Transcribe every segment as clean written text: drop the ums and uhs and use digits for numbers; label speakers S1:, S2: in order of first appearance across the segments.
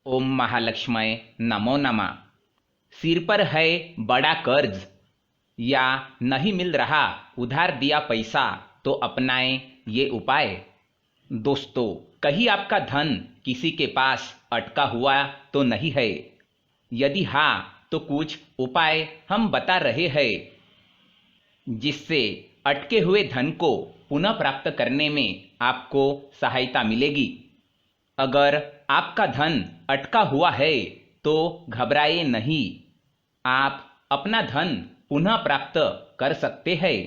S1: ओम महालक्ष्मय नमो नमः। सिर पर है बड़ा कर्ज या नहीं मिल रहा उधार दिया पैसा तो अपनाएं ये उपाय। दोस्तों, कहीं आपका धन किसी के पास अटका हुआ तो नहीं है? यदि हाँ, तो कुछ उपाय हम बता रहे हैं जिससे अटके हुए धन को पुनः प्राप्त करने में आपको सहायता मिलेगी। अगर आपका धन अटका हुआ है तो घबराए नहीं, आप अपना धन पुनः प्राप्त कर सकते हैं।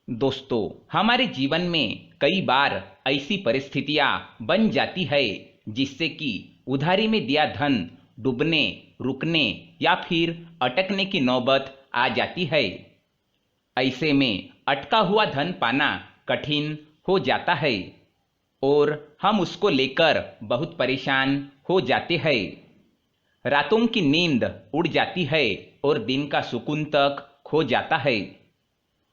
S1: दोस्तों, हमारे जीवन में कई बार ऐसी परिस्थितियां बन जाती है जिससे कि उधारी में दिया धन डूबने, रुकने या फिर अटकने की नौबत आ जाती है। ऐसे में अटका हुआ धन पाना कठिन हो जाता है और हम उसको लेकर बहुत परेशान हो जाते हैं। रातों की नींद उड़ जाती है और दिन का सुकून तक खो जाता है।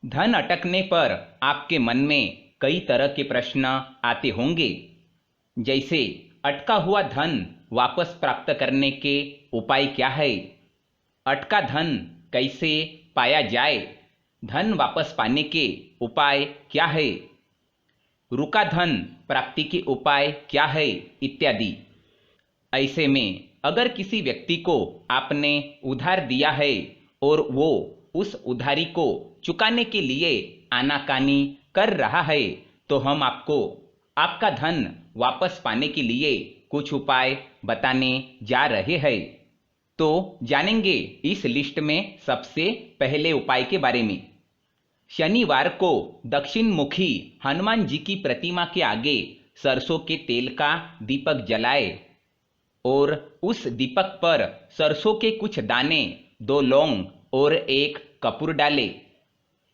S1: धन अटकने पर आपके मन में कई तरह के प्रश्न आते होंगे, जैसे अटका हुआ धन वापस प्राप्त करने के उपाय क्या है, अटका धन कैसे पाया जाए, धन वापस पाने के उपाय क्या है, रुका धन प्राप्ति के उपाय क्या है, इत्यादि। ऐसे में अगर किसी व्यक्ति को आपने उधार दिया है और वो उस उधारी को चुकाने के लिए आनाकानी कर रहा है, तो हम आपको आपका धन वापस पाने के लिए कुछ उपाय बताने जा रहे हैं। तो जानेंगे इस लिस्ट में सबसे पहले उपाय के बारे में। शनिवार को दक्षिण मुखी हनुमान जी की प्रतिमा के आगे सरसों के तेल का दीपक जलाए और उस दीपक पर सरसों के कुछ दाने, 2 लौंग और 1 कपूर डाले।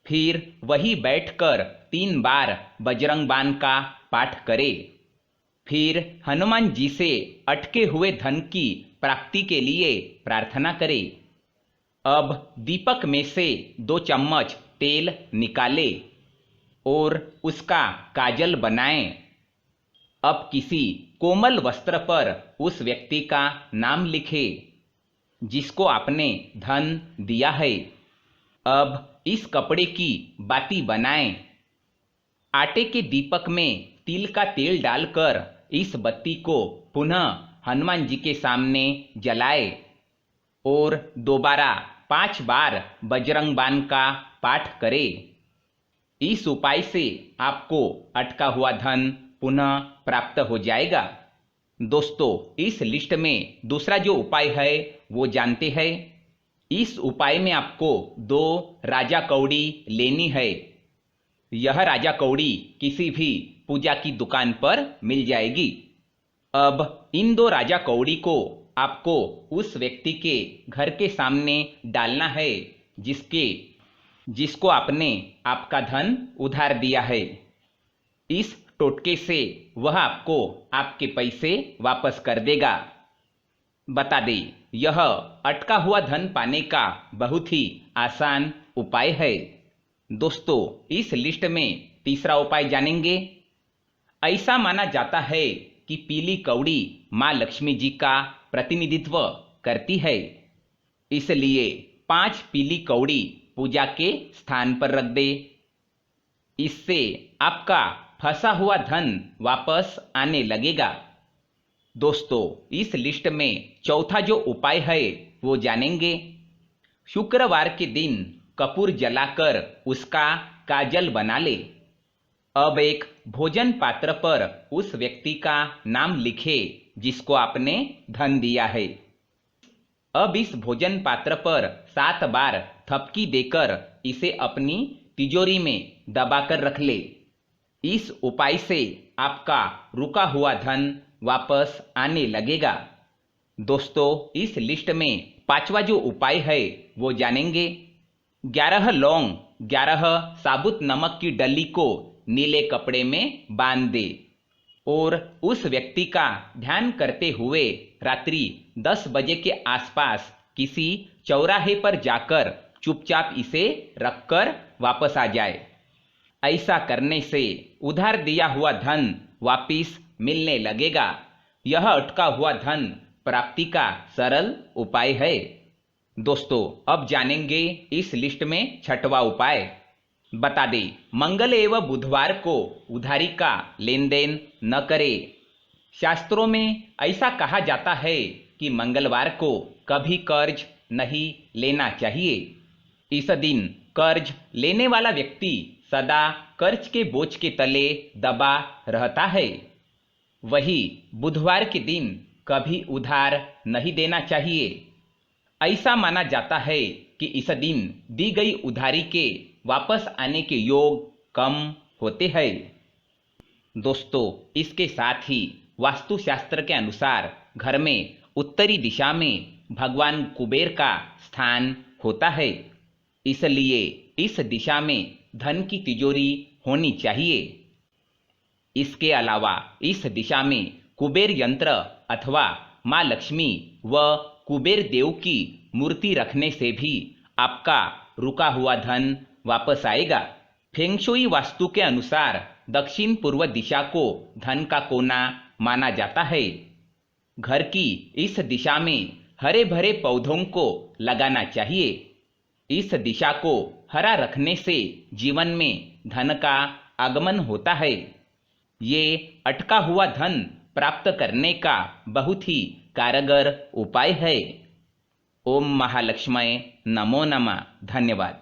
S1: फिर वही बैठकर 3 बार बजरंग बाण का पाठ करे। फिर हनुमान जी से अटके हुए धन की प्राप्ति के लिए प्रार्थना करे। अब दीपक में से 2 चम्मच तेल निकाले और उसका काजल बनाएं। अब किसी कोमल वस्त्र पर उस व्यक्ति का नाम लिखे जिसको आपने धन दिया है। अब इस कपड़े की बाती बनाएं। आटे के दीपक में तिल का तेल डालकर इस बत्ती को पुनः हनुमान जी के सामने जलाए और दोबारा 5 बार बजरंग बाण का पाठ करे। इस उपाय से आपको अटका हुआ धन पुनः प्राप्त हो जाएगा। दोस्तों, इस लिस्ट में दूसरा जो उपाय है वो जानते हैं। इस उपाय में आपको 2 राजा कौड़ी लेनी है। यह राजा कौड़ी किसी भी पूजा की दुकान पर मिल जाएगी। अब इन 2 राजा कौड़ी को आपको उस व्यक्ति के घर के सामने डालना है जिसको आपने आपका धन उधार दिया है। इस टोटके से वह आपको आपके पैसे वापस कर देगा। बता दें, यह अटका हुआ धन पाने का बहुत ही आसान उपाय है। दोस्तों, इस लिस्ट में तीसरा उपाय जानेंगे। ऐसा माना जाता है कि पीली कौड़ी माँ लक्ष्मी जी का प्रतिनिधित्व करती है, इसलिए 5 पीली कौड़ी पूजा के स्थान पर रख दे। इससे आपका फंसा हुआ धन वापस आने लगेगा। दोस्तों, इस लिस्ट में चौथा जो उपाय है वो जानेंगे। शुक्रवार के दिन कपूर जलाकर उसका काजल बना ले। अब एक भोजन पात्र पर उस व्यक्ति का नाम लिखे जिसको आपने धन दिया है। अब इस भोजन पात्र पर 7 बार थपकी देकर इसे अपनी तिजोरी में दबाकर रख ले। इस उपाय से आपका रुका हुआ धन वापस आने लगेगा। दोस्तों, इस लिस्ट में 5वां जो उपाय है वो जानेंगे। 11 लौंग 11 साबुत नमक की डली को नीले कपड़े में बांध दे और उस व्यक्ति का ध्यान करते हुए रात्रि 10 बजे के आसपास किसी चौराहे पर जाकर चुपचाप इसे रखकर वापस आ जाए। ऐसा करने से उधार दिया हुआ धन वापिस मिलने लगेगा। यह अटका हुआ धन प्राप्ति का सरल उपाय है। दोस्तों, अब जानेंगे इस लिस्ट में छठवां उपाय। बता दें, मंगल एवं बुधवार को उधारी का लेन देन न करें। शास्त्रों में ऐसा कहा जाता है कि मंगलवार को कभी कर्ज नहीं लेना चाहिए। इस दिन कर्ज लेने वाला व्यक्ति सदा कर्ज के बोझ के तले दबा रहता है। वही बुधवार के दिन कभी उधार नहीं देना चाहिए। ऐसा माना जाता है कि इस दिन दी गई उधारी के वापस आने के योग कम होते हैं। दोस्तों, इसके साथ ही वास्तुशास्त्र के अनुसार घर में उत्तरी दिशा में भगवान कुबेर का स्थान होता है, इसलिए इस दिशा में धन की तिजोरी होनी चाहिए। इसके अलावा इस दिशा में कुबेर यंत्र अथवा माँ लक्ष्मी व कुबेर देव की मूर्ति रखने से भी आपका रुका हुआ धन वापस आएगा। फेंग शुई वास्तु के अनुसार दक्षिण पूर्व दिशा को धन का कोना माना जाता है। घर की इस दिशा में हरे भरे पौधों को लगाना चाहिए। इस दिशा को हरा रखने से जीवन में धन का आगमन होता है। ये अटका हुआ धन प्राप्त करने का बहुत ही कारगर उपाय है। ओम महालक्ष्मये नमो नमः। धन्यवाद।